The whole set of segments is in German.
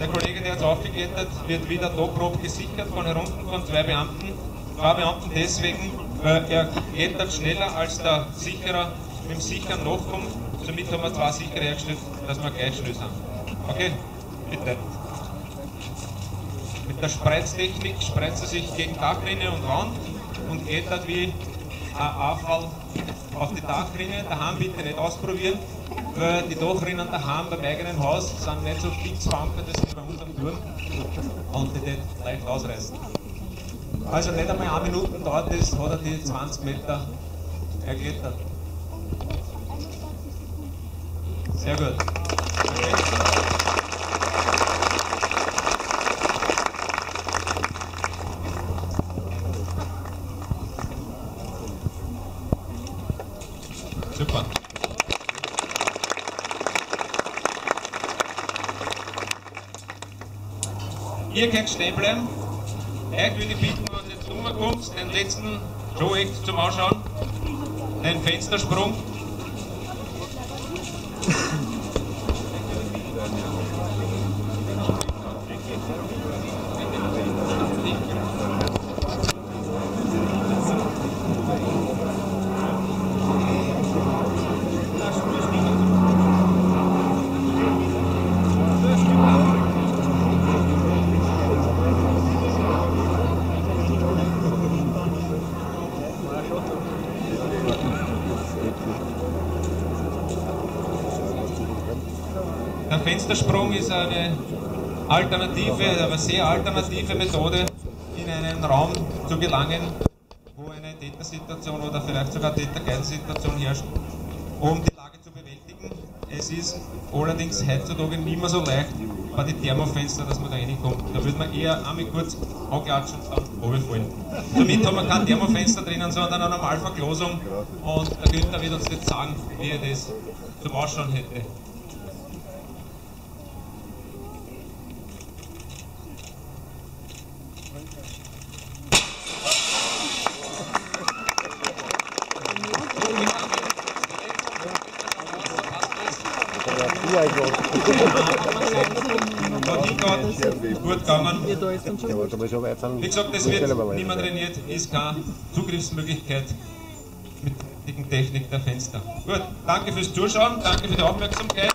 Der Kollege, der jetzt aufgeklettert, wird wieder doppelt gesichert von herunten von zwei Beamten. Zwei Beamten deswegen, weil er klettert schneller als der Sicherer mit dem Sichern nachkommt. Somit haben wir zwei Sicherer hergestellt, dass wir gleich schnell sind. Okay, bitte. Mit der Spreiztechnik spreizt er sich gegen Dachrinne und Wand und klettert wie ein Anfall auf die Dachrinne. Daheim bitte nicht ausprobieren, weil die Dachrinnen daheim beim eigenen Haus sind nicht so fix verankert, das wie bei uns am Turm und die nicht leicht ausreißen. Also nicht einmal 1 Minute dauert das, hat er die 20 Meter erklettert. Sehr gut. Okay. Super. Ihr könnt stehen bleiben. Euch würde ich bitten, wenn ihr jetzt rumkommt, den letzten Show-Act zum Anschauen, den Fenstersprung. Der Fenstersprung ist eine alternative, aber sehr alternative Methode, in einen Raum zu gelangen, wo eine Tätersituation oder vielleicht sogar Täter-Geisel-Situation herrscht, um die Lage zu bewältigen. Es ist allerdings heutzutage nicht mehr so leicht bei den Thermofenstern, dass man da reinkommt. Da würde man eher einmal kurz anklatschen und dann runterfallen. Somit haben wir kein Thermofenster drinnen, sondern eine Normalverglasung, und der Günther wird uns jetzt sagen, wie er das zum Ausschauen hätte. Gut gegangen. Wie gesagt, das wird nicht mehr trainiert, ist keine Zugriffsmöglichkeit mit der Technik der Fenster. Gut, danke fürs Zuschauen, danke für die Aufmerksamkeit.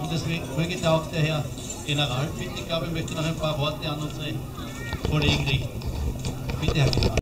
Und es möge auch der Herr General, bitte, ich glaube, ich möchte noch ein paar Worte an unsere Kollegen richten. Bitte, Herr General.